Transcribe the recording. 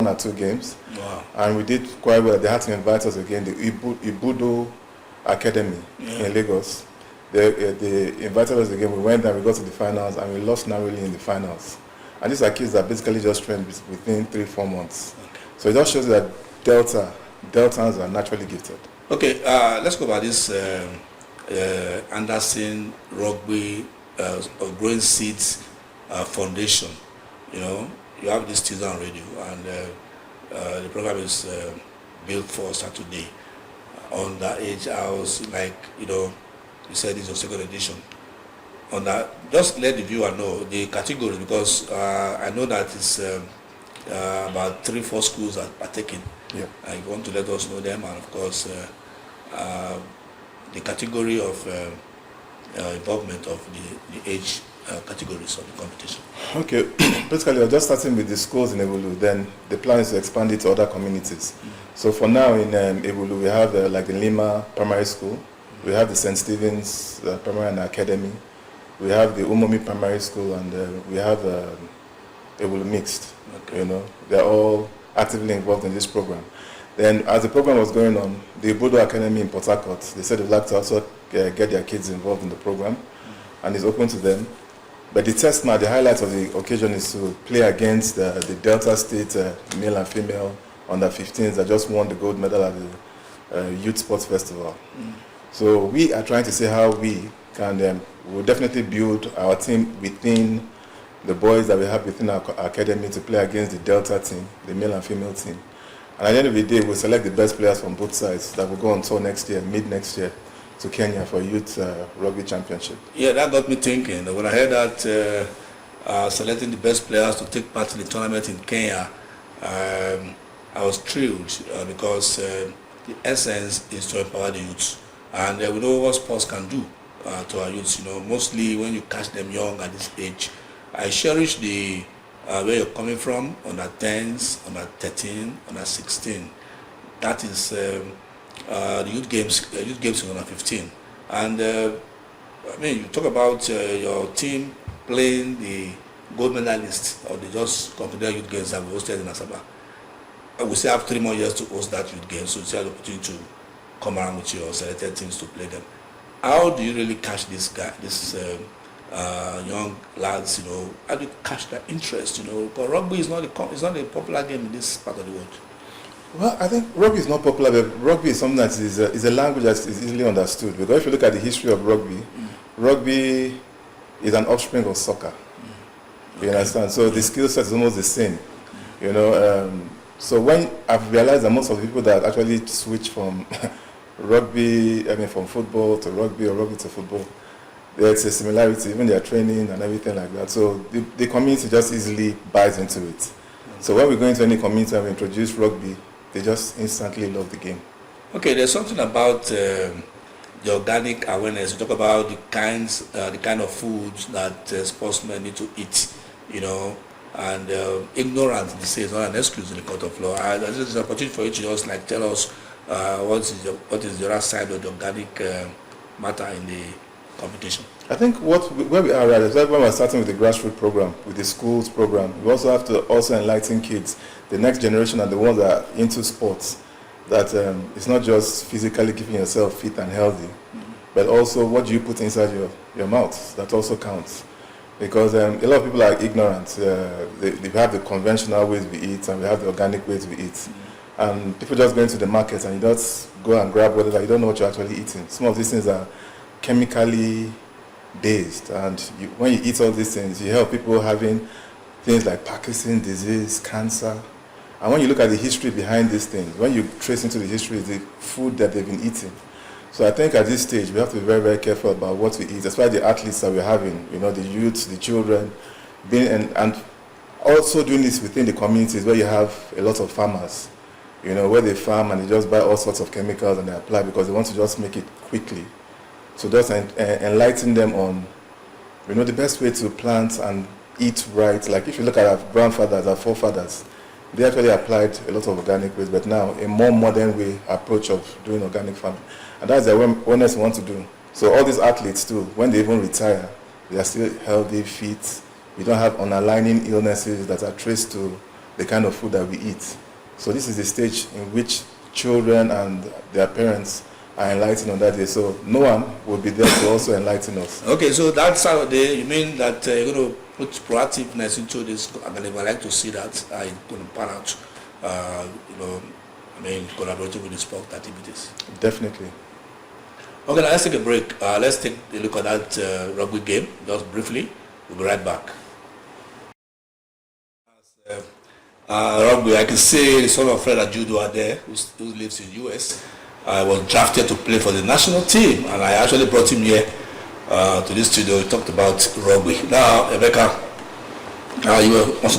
or 2 games. Wow. And we did quite well. They had to invite us again, the Ibudo Academy in Lagos. They invited us again. We went and we got to the finals, and we lost narrowly in the finals. And these are kids that basically just trained within 3-4 months. Okay. So it just shows that Deltans are naturally gifted. Okay, let's go about this Anderson Rugby Growing Seeds Foundation. You know, you have this teaser on radio, and the program is built for Saturday. On that age, I was like, you know, you said it's your second edition. On that, just let the viewer know the category, because I know that it's about 3-4 schools are partaking. Yeah. And you want to let us know them, and of course, the category of involvement of the age categories of the competition. Okay, basically we're just starting with the schools in Ebulu, then the plan is to expand it to other communities. So for now in Ebulu we have like the Lima Primary School, we have the St. Stephen's Primary and Academy, we have the Umomi Primary School, and we have Ebulu Mixed. Okay. You know, they're all actively involved in this program. Then as the program was going on, the Ibudo Academy in Port Harcourt, they said they'd like to also get their kids involved in the program, and it's open to them. But the test match, the highlight of the occasion is to play against the Delta State male and female under-15s that just won the gold medal at the Youth Sports Festival. So we are trying to see how we can, we'll definitely build our team within the boys that we have within our academy to play against the Delta team, the male and female team. And at the end of the day, we'll select the best players from both sides that will go on tour next year, mid-next year, to Kenya for Youth Rugby Championship. Yeah, that got me thinking. When I heard that selecting the best players to take part in the tournament in Kenya, I was thrilled because the essence is to empower the youth. And we know what sports can do to our youths. You know, mostly when you catch them young at this age. I cherish the where you're coming from, under 10s, under 13, under 16. That is the youth games in under 15. And I mean, you talk about your team playing the gold medalist of the just completed youth games that we hosted in Asaba. We still have 3 more years to host that youth game, so you still have the opportunity to come around with your selected teams to play them. How do you really catch this young lads, you know, how do you catch their interest, you know, because rugby is not a popular game in this part of the world? Well, I think rugby is not popular, but rugby is something that is a language that is easily understood. Because if you look at the history of rugby, rugby is an offspring of soccer. Okay. You understand? So the skill set is almost the same, you know. So when I've realized that most of the people that actually switch from rugby, I mean from football to rugby or rugby to football, there's a similarity, even their training and everything like that. So the community just easily buys into it. So when we go into any community and we introduce rugby, they just instantly love the game. Okay, there's something about the organic awareness. You talk about the kind of foods that sportsmen need to eat, you know, and ignorance, they say, is not an excuse in the court of law. This is an opportunity for you to just like tell us what is the other side of the organic matter in the competition. I think where we are right is when we're starting with the grassroots program, with the schools program, we also have to also enlighten kids, the next generation and the ones that are into sports, that it's not just physically keeping yourself fit and healthy, but also what do you put inside your mouth, that also counts. Because a lot of people are ignorant. They have the conventional ways we eat and we have the organic ways we eat. And people just go into the market and you just go and grab whatever, you don't know what you're actually eating. Some of these things are chemically based, and when you eat all these things, you help people having things like Parkinson's disease, cancer. And when you look at the history behind these things, when you trace into the history, the food that they've been eating. So I think at this stage, we have to be very, very careful about what we eat, especially the athletes that we're having, you know, the youth, the children, and also doing this within the communities where you have a lot of farmers, you know, where they farm and they just buy all sorts of chemicals and they apply because they want to just make it quickly. So just enlighten them on, you know, the best way to plant and eat right. Like if you look at our grandfathers, our forefathers, they actually applied a lot of organic ways, but now a more modern way approach of doing organic farming. And that's the awareness we want to do. So all these athletes too, when they even retire, they are still healthy, fit. We don't have underlying illnesses that are traced to the kind of food that we eat. So this is the stage in which children and their parents are enlightened on that day. So no one will be there to also enlighten us. Okay, so that Saturday, you mean that you're going to put proactiveness into this, and I would like to see that it's going to pan out, collaborating with the sport activities. Definitely. Okay, now let's take a break. Let's take a look at that rugby game, just briefly. We'll be right back. Rugby, I can say the son of Fred Ajudo are there, who lives in the US. I was drafted to play for the national team, and I actually brought him here to this studio. We talked about rugby. Now, Emeka, you were